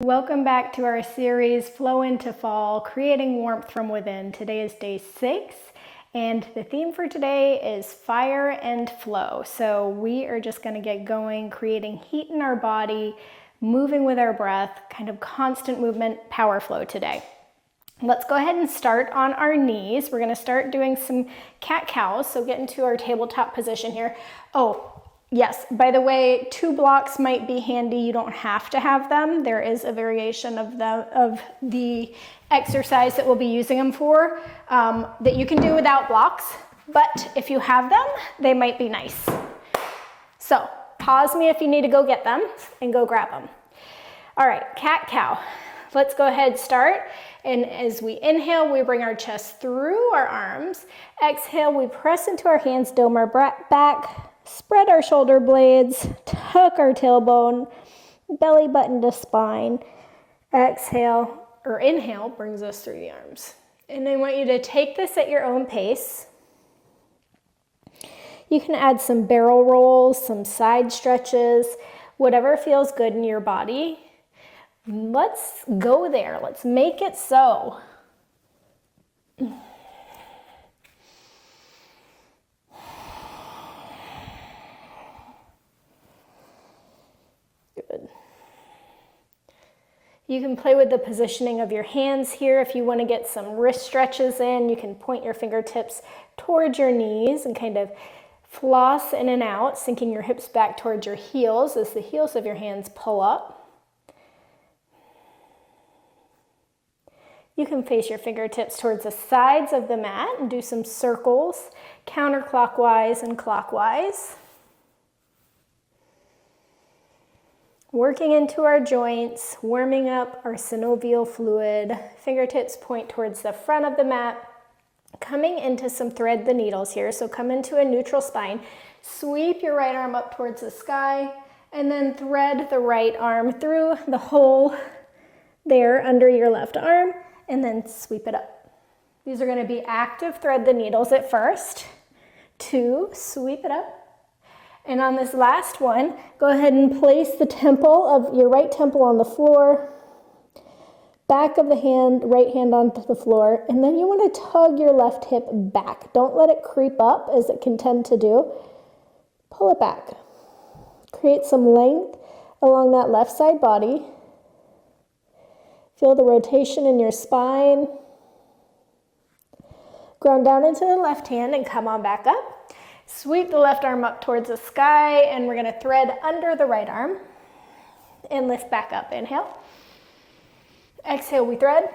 Welcome back to our series, Flow into Fall, Creating Warmth from Within. Today is day 6, and the theme for today is fire and flow. So we are just going to get going, creating heat in our body, moving with our breath, kind of constant movement, power flow today. Let's go ahead and start on our knees. We're going to start doing some cat-cows, so get into our tabletop position here. Oh, yes, by the way, 2 blocks might be handy. You don't have to have them. There is a variation of the exercise that we'll be using them for that you can do without blocks, but if you have them, they might be nice. So pause me if you need to go get them and go grab them. All right, cat-cow. Let's go ahead and start. And as we inhale, we bring our chest through our arms. Exhale, we press into our hands, dome our back, spread our shoulder blades, tuck our tailbone, belly button to spine. Exhale, or inhale, brings us through the arms. And I want you to take this at your own pace. You can add some barrel rolls, some side stretches, whatever feels good in your body. Let's go there. Let's make it so. Good. You can play with the positioning of your hands here. If you want to get some wrist stretches in, you can point your fingertips towards your knees and kind of floss in and out, sinking your hips back towards your heels as the heels of your hands pull up. You can face your fingertips towards the sides of the mat and do some circles, counterclockwise and clockwise. Working into our joints, warming up our synovial fluid. Fingertips point towards the front of the mat. Coming into some thread the needles here, so come into a neutral spine. Sweep your right arm up towards the sky, and then thread the right arm through the hole there under your left arm, and then sweep it up. These are going to be active thread the needles at first. 2, sweep it up. And on this last one, go ahead and place the temple of your right temple on the floor, back of the hand, right hand onto the floor, and then you want to tug your left hip back. Don't let it creep up as it can tend to do. Pull it back. Create some length along that left side body. Feel the rotation in your spine. Ground down into the left hand and come on back up. Sweep the left arm up towards the sky, and we're going to thread under the right arm and lift back up. Inhale. Exhale, we thread.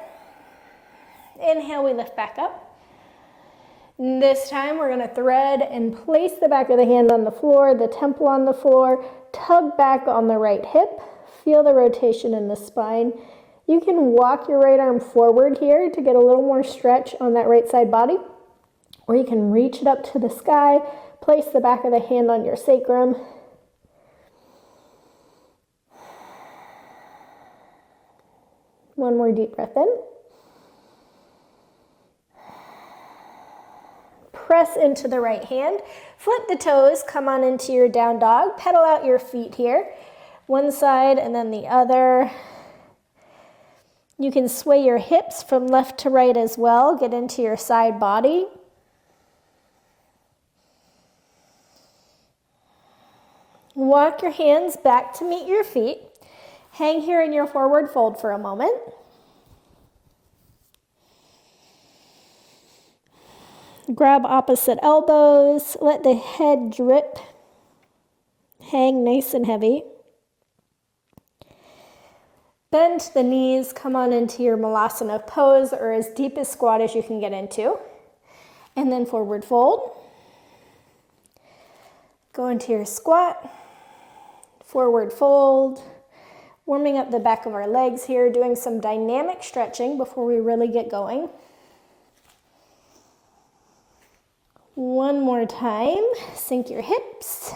Inhale, we lift back up. This time we're going to thread and place the back of the hand on the floor, the temple on the floor, tug back on the right hip. Feel the rotation in the spine. You can walk your right arm forward here to get a little more stretch on that right side body, or you can reach it up to the sky, place the back of the hand on your sacrum. One more deep breath in. Press into the right hand, flip the toes, come on into your down dog, pedal out your feet here, one side and then the other. You can sway your hips from left to right as well. Get into your side body. Walk your hands back to meet your feet. Hang here in your forward fold for a moment. Grab opposite elbows. Let the head drip. Hang nice and heavy. Bend the knees, come on into your Malasana pose, or as deep a squat as you can get into. And then forward fold. Go into your squat. Forward fold. Warming up the back of our legs here, doing some dynamic stretching before we really get going. One more time, sink your hips.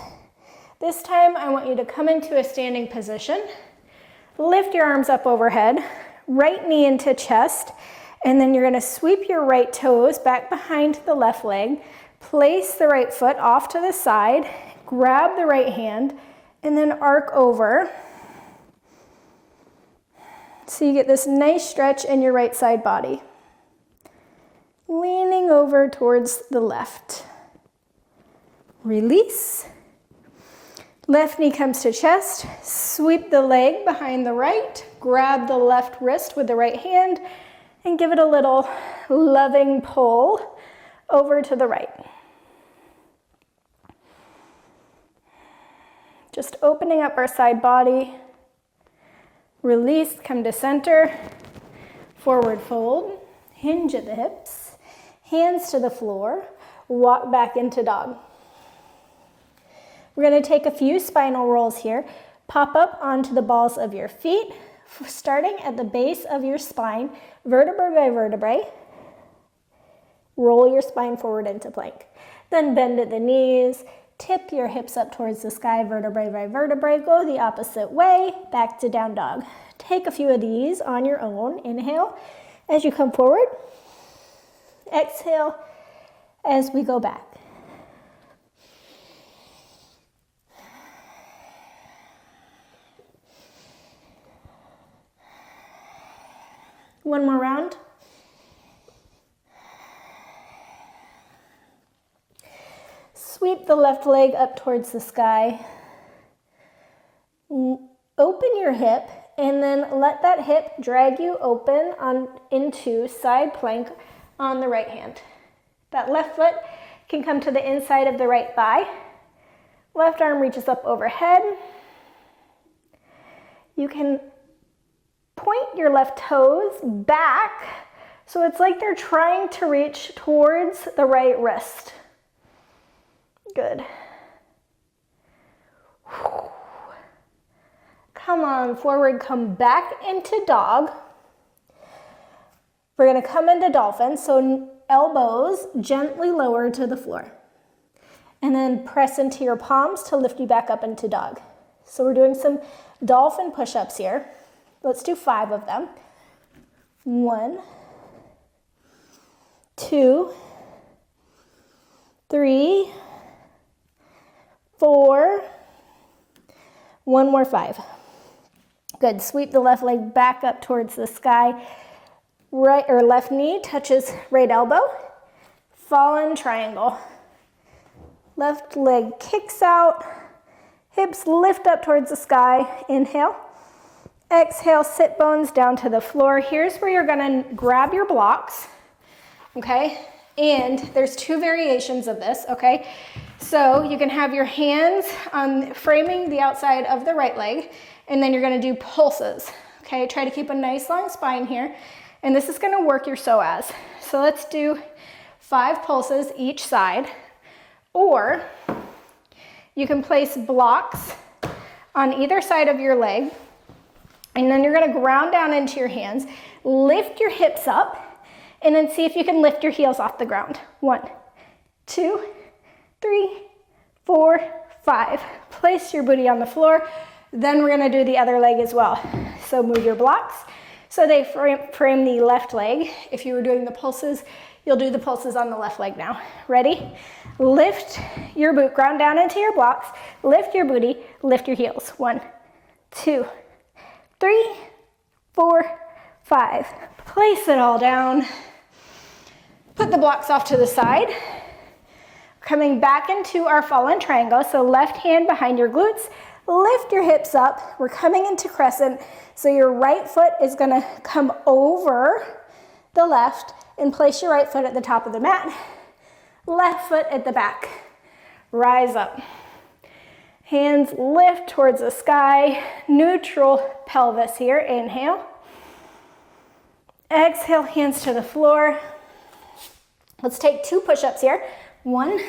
This time I want you to come into a standing position. Lift your arms up overhead, right knee into chest, and then you're going to sweep your right toes back behind the left leg, place the right foot off to the side, grab the right hand, and then arc over. So you get this nice stretch in your right side body. Leaning over towards the left. Release. Left knee comes to chest. Sweep the leg behind the right. Grab the left wrist with the right hand and give it a little loving pull over to the right. Just opening up our side body. Release, come to center. Forward fold. Hinge at the hips. Hands to the floor. Walk back into dog. We're going to take a few spinal rolls here. Pop up onto the balls of your feet, starting at the base of your spine, vertebrae by vertebrae. Roll your spine forward into plank. Then bend at the knees, tip your hips up towards the sky, vertebrae by vertebrae. Go the opposite way, back to down dog. Take a few of these on your own. Inhale as you come forward. Exhale as we go back. One more round. Sweep the left leg up towards the sky. Open your hip and then let that hip drag you open into side plank on the right hand. That left foot can come to the inside of the right thigh. Left arm reaches up overhead. You can point your left toes back, so it's like they're trying to reach towards the right wrist. Good. Come on, forward, come back into dog. We're gonna come into dolphin, so elbows gently lower to the floor. And then press into your palms to lift you back up into dog. So we're doing some dolphin push-ups here. Let's do 5 of them. 1, 2, 3, 4, one more 5. Good, sweep the left leg back up towards the sky. Right or left knee touches right elbow. Fallen triangle. Left leg kicks out. Hips lift up towards the sky. Inhale. Exhale, sit bones down to the floor. Here's where you're gonna grab your blocks, okay? And there's 2 variations of this, okay? So you can have your hands on framing the outside of the right leg, and then you're gonna do pulses, okay? Try to keep a nice long spine here, and this is gonna work your psoas. So let's do 5 pulses each side, or you can place blocks on either side of your leg, and then you're gonna ground down into your hands, lift your hips up, and then see if you can lift your heels off the ground. 1, 2, 3, 4, 5. Place your booty on the floor. Then we're gonna do the other leg as well. So move your blocks so they frame the left leg. If you were doing the pulses, you'll do the pulses on the left leg now. Ready? Lift your boot, ground down into your blocks, lift your booty, lift your heels. 1, 2, 3, 4, 5. Place it all down. Put the blocks off to the side. Coming back into our fallen triangle, so left hand behind your glutes, lift your hips up. We're coming into crescent, so your right foot is gonna come over the left and place your right foot at the top of the mat. Left foot at the back. Rise up. Hands lift towards the sky. Neutral pelvis here. Inhale. Exhale, hands to the floor. Let's take 2 push-ups here. 1,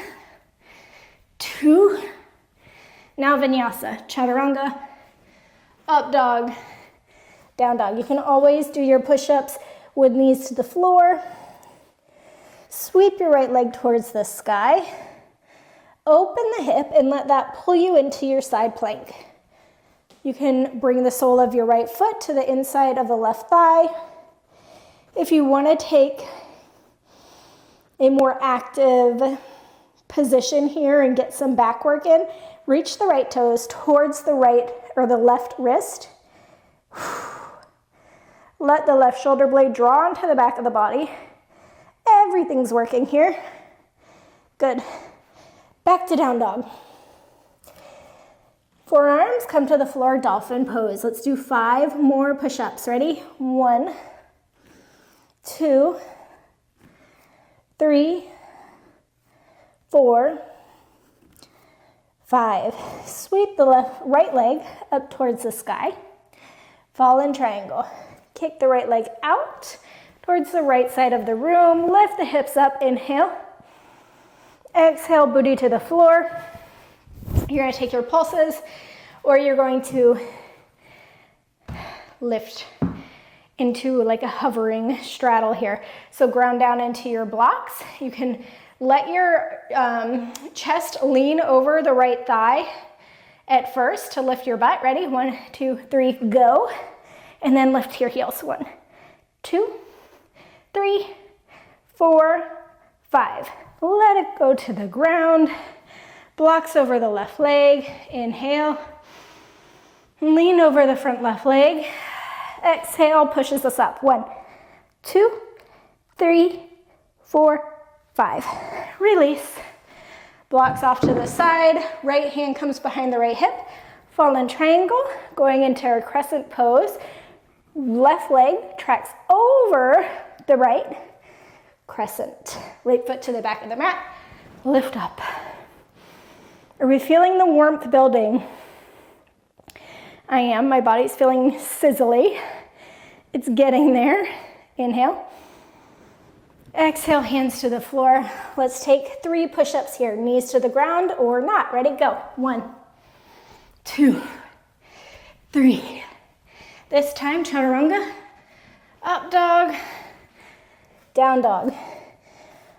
2. Now vinyasa, chaturanga, up dog, down dog. You can always do your push-ups with knees to the floor. Sweep your right leg towards the sky. Open the hip and let that pull you into your side plank. You can bring the sole of your right foot to the inside of the left thigh. If you want to take a more active position here and get some back work in, reach the right toes towards the right or the left wrist. Let the left shoulder blade draw onto the back of the body. Everything's working here. Good. Back to down dog. Forearms come to the floor, dolphin pose. Let's do 5 more push-ups. Ready? 1, 2, 3, 4, 5. Sweep the right leg up towards the sky. Fall in triangle. Kick the right leg out towards the right side of the room. Lift the hips up. Inhale. Exhale, booty to the floor. You're going to take your pulses, or you're going to lift into like a hovering straddle here. So ground down into your blocks. You can let your chest lean over the right thigh at first to lift your butt. Ready? 1, 2, 3, go. And then lift your heels. 1, 2, 3, 4, 5. Let it go to the ground. Blocks over the left leg. Inhale. Lean over the front left leg. Exhale, pushes us up. 1, 2, 3, 4, 5. Release. Blocks off to the side. Right hand comes behind the right hip. Fall in triangle. Going into our crescent pose. Left leg tracks over the right. Crescent. Right foot to the back of the mat. Lift up. Are we feeling the warmth building? I am. My body's feeling sizzly. It's getting there. Inhale. Exhale, hands to the floor. Let's take 3 push-ups here. Knees to the ground or not. Ready? Go. 1, 2, 3. This time, chaturanga. Up dog. Down dog.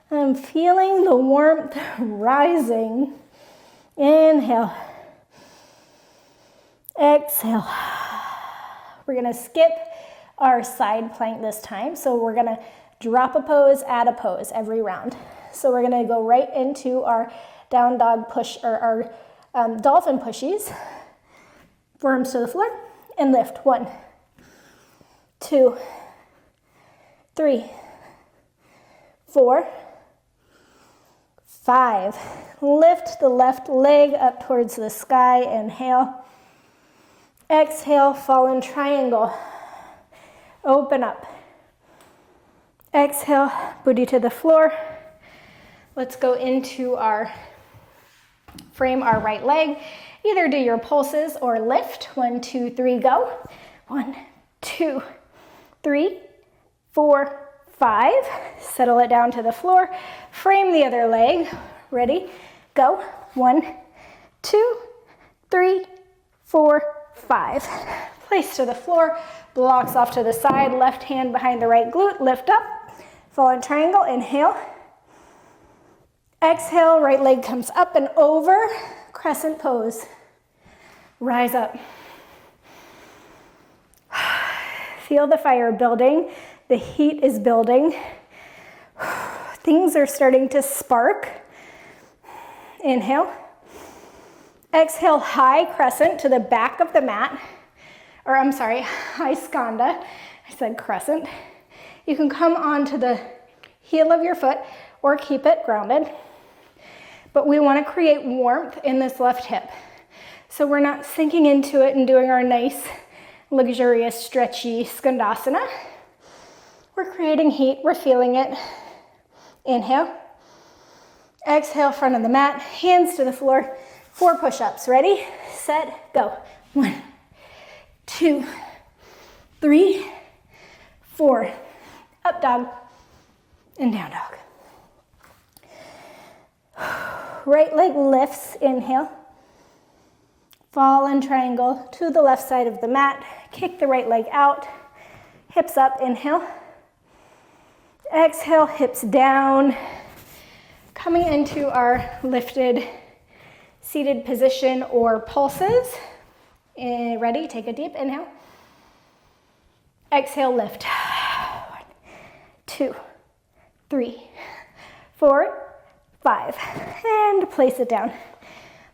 I'm feeling the warmth rising. Inhale. Exhale. We're going to skip our side plank this time. So we're going to drop a pose, add a pose every round. So we're going to go right into our down dog push, or our dolphin pushies. Forearms to the floor and lift. 1, 2, 3, 4, 5. Lift the left leg up towards the sky. Inhale. Exhale, fall in triangle. Open up. Exhale, booty to the floor. Let's go into our frame our right leg. Either do your pulses or lift. 1, 2, 3, go. 1, 2, 3, 4, 5. Settle it down to the floor. Frame the other leg. Ready? Go. 1, 2, 3, 4, 5. Place to the floor. Blocks off to the side. Left hand behind the right glute. Lift up. Fall in triangle. Inhale. Exhale. Right leg comes up and over. Crescent pose. Rise up. Feel the fire building. The heat is building. Things are starting to spark. Inhale. Exhale, high crescent to the back of the mat. Or I'm sorry, high skanda. I said crescent. You can come onto the heel of your foot or keep it grounded. But we want to create warmth in this left hip. So we're not sinking into it and doing our nice, luxurious, stretchy skandasana. We're creating heat, we're feeling it. Inhale. Exhale, front of the mat, hands to the floor. 4 push-ups. Ready, set, go. 1, 2, 3, 4. Up dog and down dog. Right leg lifts, inhale. Fall in triangle to the left side of the mat. Kick the right leg out. Hips up, inhale. Exhale, hips down. Coming into our lifted seated position or pulses. Ready? Take a deep inhale. Exhale, lift. 1, 2, 3, 4, 5. And place it down.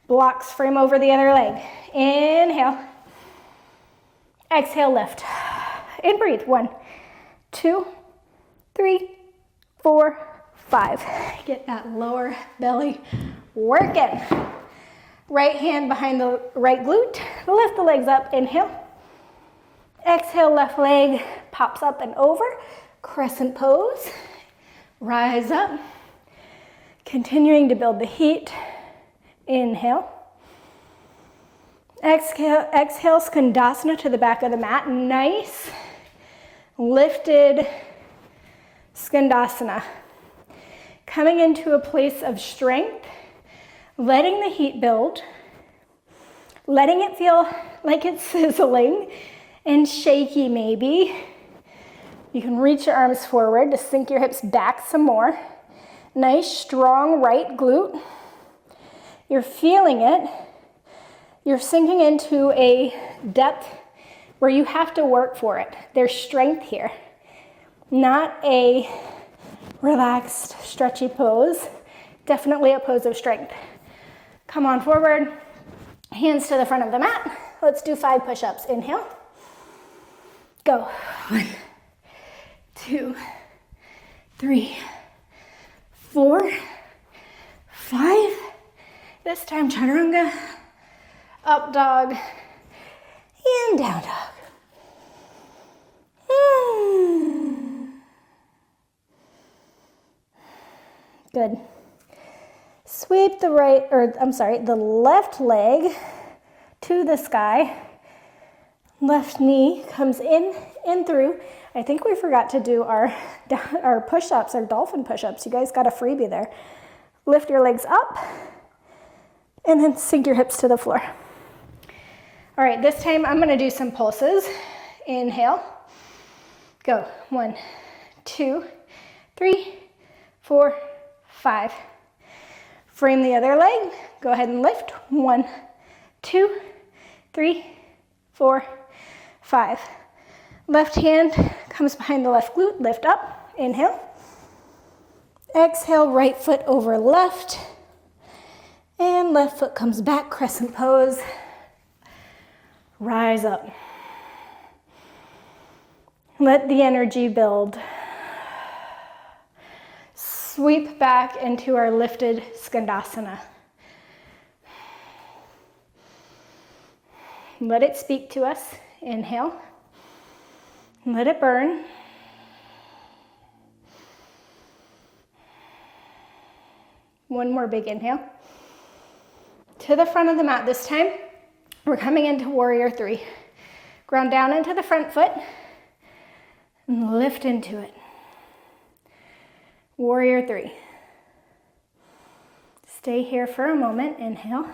Blocks frame over the other leg. Inhale. Exhale, lift. and breathe. 1, 2, 3, 4, 5. Get that lower belly working. Right hand behind the right glute. Lift the legs up. Inhale. Exhale, left leg pops up and over. Crescent pose. Rise up. Continuing to build the heat. Inhale. Exhale, Skandasana to the back of the mat. Nice. Lifted Skandasana. Coming into a place of strength. Letting the heat build. Letting it feel like it's sizzling and shaky maybe. You can reach your arms forward to sink your hips back some more. Nice, strong right glute. You're feeling it. You're sinking into a depth where you have to work for it. There's strength here. Not a relaxed, stretchy pose. Definitely a pose of strength. Come on forward. Hands to the front of the mat. Let's do 5 push-ups. Inhale. Go. 1, 2, 3, 4, 5. This time chaturanga. Up dog and down dog. Good. Sweep the the left leg to the sky. Left knee comes in and through. I think we forgot to do our push-ups, our dolphin push-ups. You guys got a freebie there. Lift your legs up and then sink your hips to the floor. All right, this time I'm gonna do some pulses. Inhale, go. 1, 2, 3, 4, 5. Frame the other leg. Go ahead and lift. 1, 2, 3, 4, 5. Left hand comes behind the left glute. Lift up. Inhale. Exhale, right foot over left. And left foot comes back, crescent pose. Rise up. Let the energy build. Sweep back into our lifted Skandasana. Let it speak to us. Inhale. Let it burn. One more big inhale. To the front of the mat this time. We're coming into warrior 3. Ground down into the front foot and lift into it. Warrior 3. Stay here for a moment. Inhale.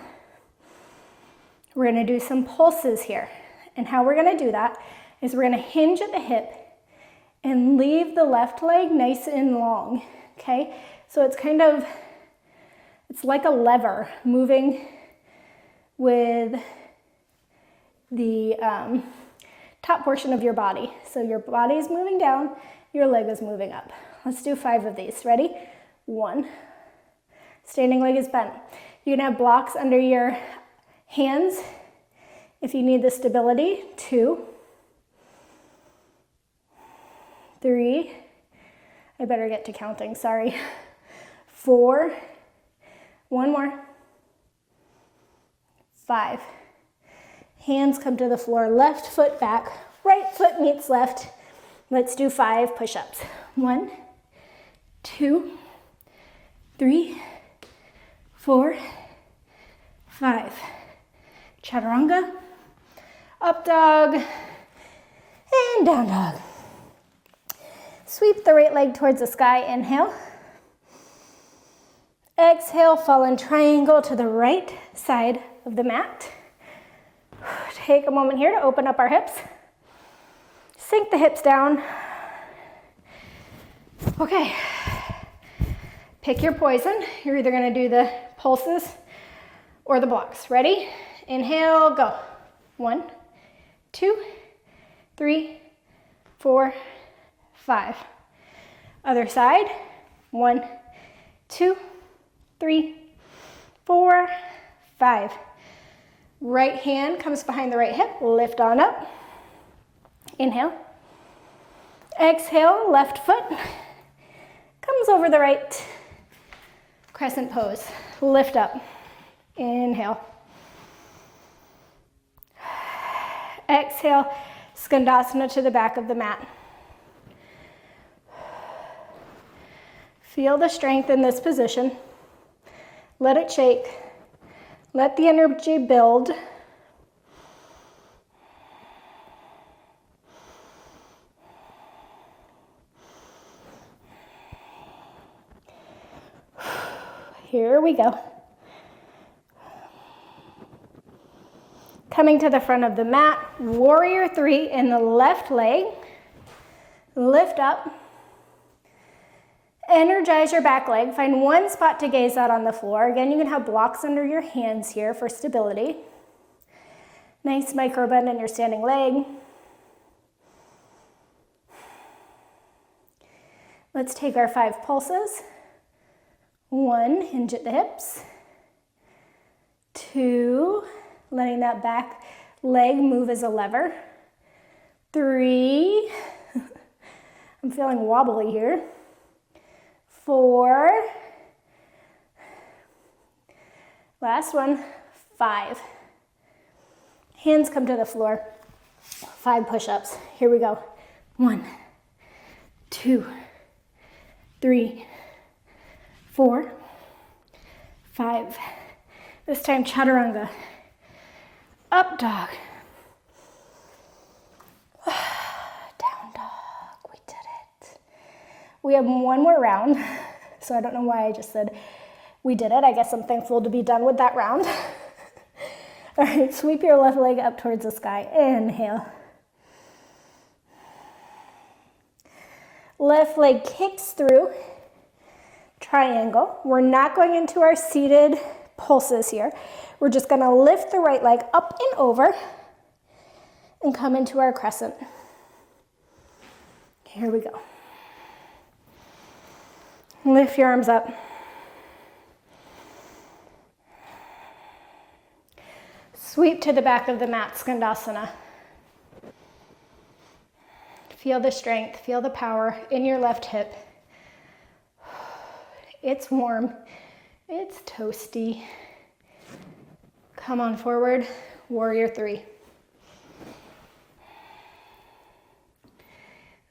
We're going to do some pulses here. And how we're going to do that is we're going to hinge at the hip and leave the left leg nice and long. Okay? So it's like a lever moving with the top portion of your body. So your body is moving down, your leg is moving up. Let's do 5 of these. Ready? 1. Standing leg is bent. You can have blocks under your hands if you need the stability. 2, 3. I better get to counting, sorry. 4. One more. 5. Hands come to the floor, left foot back, right foot meets left. Let's do 5 push-ups. 1, 2, 3, 4, 5. Chaturanga, up dog, and down dog. Sweep the right leg towards the sky, inhale. Exhale, fallen triangle to the right side of the mat. Take a moment here to open up our hips. Sink the hips down. Okay. Pick your poison. You're either going to do the pulses or the blocks. Ready? Inhale, go. 1, 2, 3, 4, 5. Other side. 1, 2, 3, 4, 5. Right hand comes behind the right hip. Lift on up. Inhale. Exhale, left foot comes over the right. Crescent pose. Lift up. Inhale. Exhale, Skandasana to the back of the mat. Feel the strength in this position. Let it shake. Let the energy build. Here we go. Coming to the front of the mat, warrior three in the left leg. Lift up. Energize your back leg. Find one spot to gaze out on the floor. Again, you can have blocks under your hands here for stability. Nice micro bend in your standing leg. Let's take our 5 pulses. 1, hinge at the hips. 2, letting that back leg move as a lever. 3, I'm feeling wobbly here. 4, last one, 5. Hands come to the floor. 5 push-ups. Here we go. 1, 2, 3, 4, 5. This time chaturanga. Up dog. Down dog. We did it. We have one more round. So I don't know why I just said we did it. I guess I'm thankful to be done with that round. All right, sweep your left leg up towards the sky. Inhale. Left leg kicks through. Triangle. We're not going into our seated pulses here. We're just going to lift the right leg up and over and come into our crescent. Here we go. Lift your arms up. Sweep to the back of the mat, Skandasana. Feel the strength, feel the power in your left hip. It's warm, it's toasty. Come on forward, warrior three.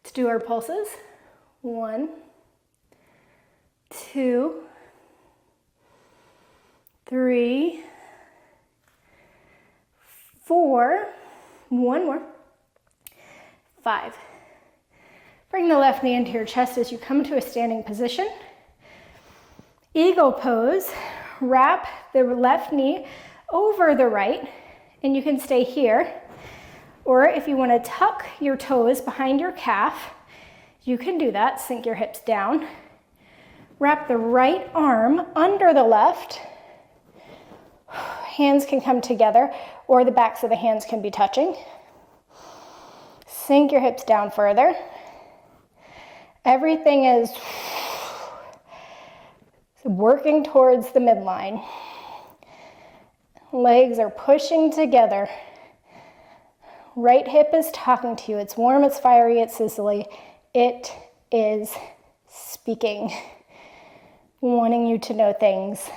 Let's do our pulses. 1, 2, 3, 4, one more, 5. Bring the left knee into your chest as you come to a standing position. Eagle pose, wrap the left knee over the right, and you can stay here. Or if you want to tuck your toes behind your calf, you can do that. Sink your hips down. Wrap the right arm under the left. Hands can come together, or the backs of the hands can be touching. Sink your hips down further. Everything is working towards the midline. Legs are pushing together. Right hip is talking to you. It's warm, it's fiery, it's sizzly. It is speaking, wanting you to know things.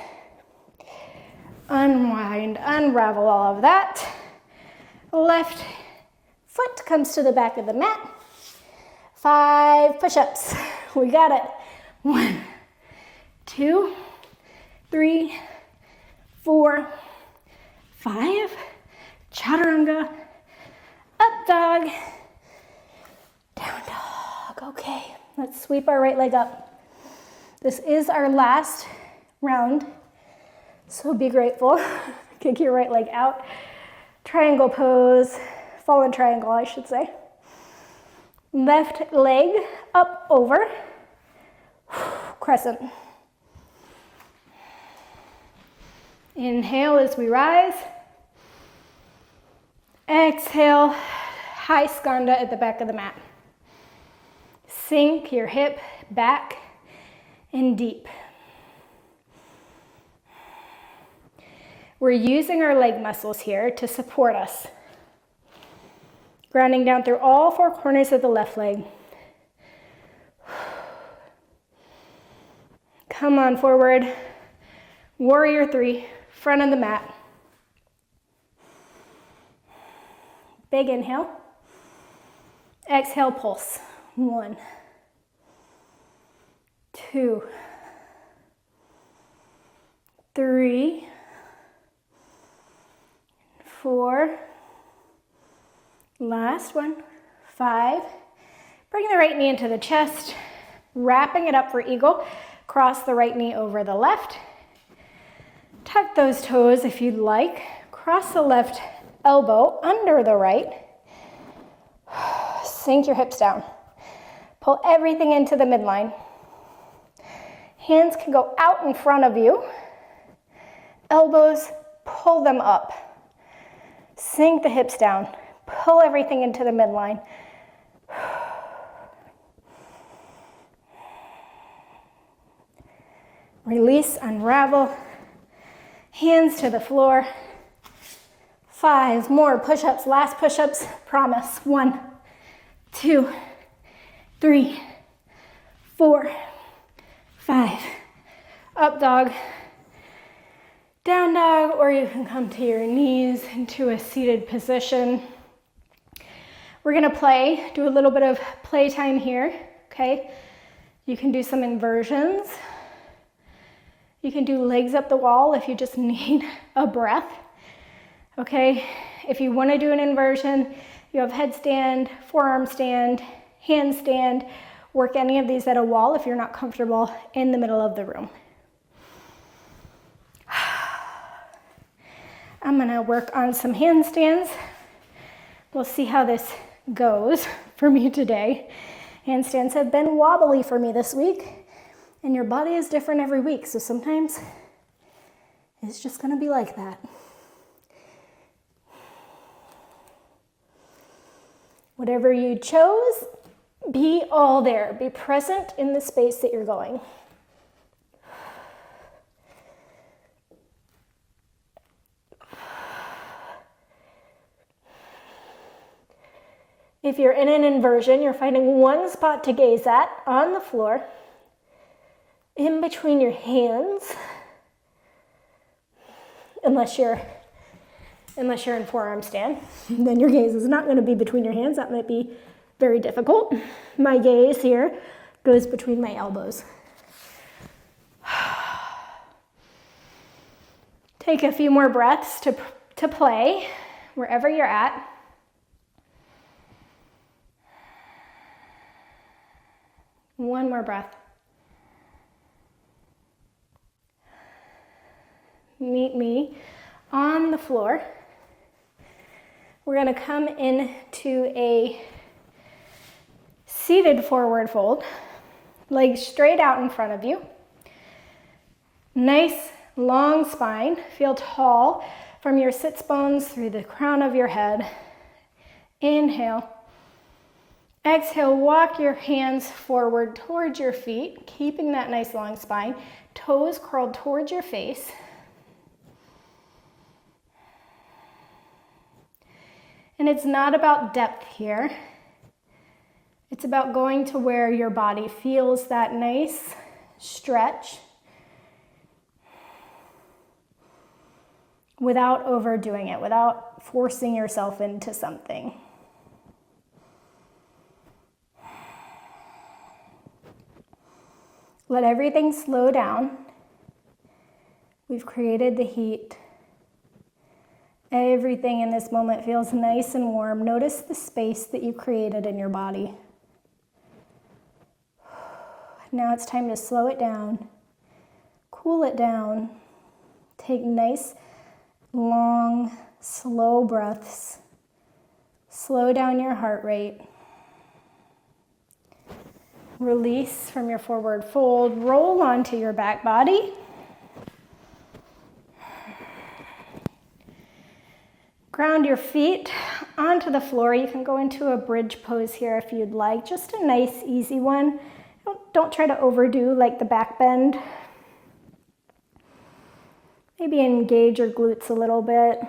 Unwind, unravel all of that. Left foot comes to the back of the mat. 5 push-ups. We got it. 1, 2, 3, 4, 5. Chaturanga. Up dog. Down dog. Okay, let's sweep our right leg up. This is our last round, so be grateful. Kick your right leg out. Triangle pose. Fallen triangle, I should say. Left leg up over. Crescent. Inhale as we rise. Exhale, high skanda at the back of the mat. Sink your hip back and deep. We're using our leg muscles here to support us. Grounding down through all 4 corners of the left leg. Come on forward. Warrior 3, front of the mat. Big inhale. Exhale, pulse. 1, 2, 3, 4, last one, 5. Bring the right knee into the chest, wrapping it up for eagle. Cross the right knee over the left. Tuck those toes if you'd like. Cross the left elbow under the right. Sink your hips down. Pull everything into the midline. Hands can go out in front of you. Elbows, pull them up. Sink the hips down. Pull everything into the midline. Release, unravel. Hands to the floor. 5 more push-ups, last push-ups, promise. 1, 2, 3, 4, 5. Up dog, down dog, or you can come to your knees into a seated position. We're gonna do a little bit of playtime here, okay? You can do some inversions. You can do legs up the wall if you just need a breath, okay? If you wanna do an inversion, you have headstand, forearm stand, handstand. Work any of these at a wall if you're not comfortable in the middle of the room. I'm gonna work on some handstands. We'll see how this goes for me today. Handstands have been wobbly for me this week, and your body is different every week, so sometimes it's just gonna be like that. Whatever you chose, be all there. Be present in the space that you're going. If you're in an inversion, you're finding one spot to gaze at on the floor, in between your hands, unless you're in forearm stand, then your gaze is not going to be between your hands. That might be very difficult. My gaze here goes between my elbows. Take a few more breaths to play wherever you're at. One more breath. Meet me on the floor. We're going to come into a seated forward fold. Legs straight out in front of you. Nice long spine. Feel tall from your sits bones through the crown of your head. Inhale. Exhale, walk your hands forward towards your feet, keeping that nice long spine. Toes curled towards your face. And it's not about depth here. It's about going to where your body feels that nice stretch without overdoing it, without forcing yourself into something. Let everything slow down. We've created the heat. Everything in this moment feels nice and warm. Notice the space that you created in your body. Now it's time to slow it down, cool it down. Take nice, long, slow breaths. Slow down your heart rate. Release from your forward fold. Roll onto your back body. Ground your feet onto the floor. You can go into a bridge pose here if you'd like. Just a nice, easy one. Don't try to overdo like the back bend. Maybe engage your glutes a little bit.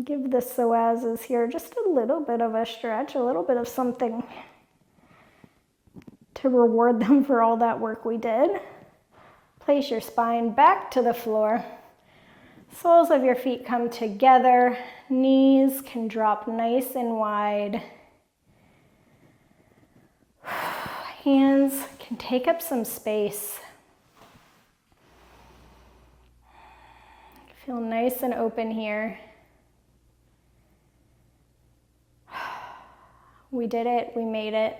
Give the psoases here just a little bit of a stretch, a little bit of something to reward them for all that work we did. Place your spine back to the floor. Soles of your feet come together. Knees can drop nice and wide. Hands can take up some space. Feel nice and open here. We did it, we made it.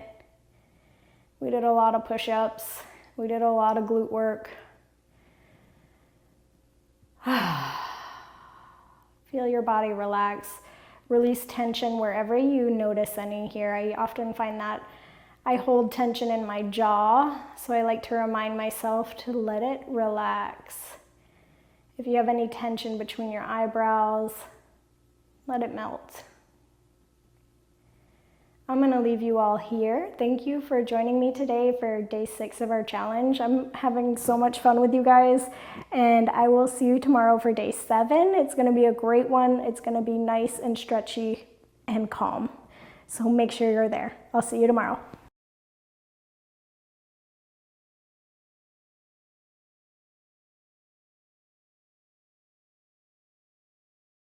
We did a lot of push-ups. We did a lot of glute work. Feel your body relax. Release tension wherever you notice any here. I often find that I hold tension in my jaw, so I like to remind myself to let it relax. If you have any tension between your eyebrows, let it melt. I'm going to leave you all here. Thank you for joining me today for day 6 of our challenge. I'm having so much fun with you guys, and I will see you tomorrow for day 7. It's going to be a great one. It's going to be nice and stretchy and calm. So make sure you're there. I'll see you tomorrow.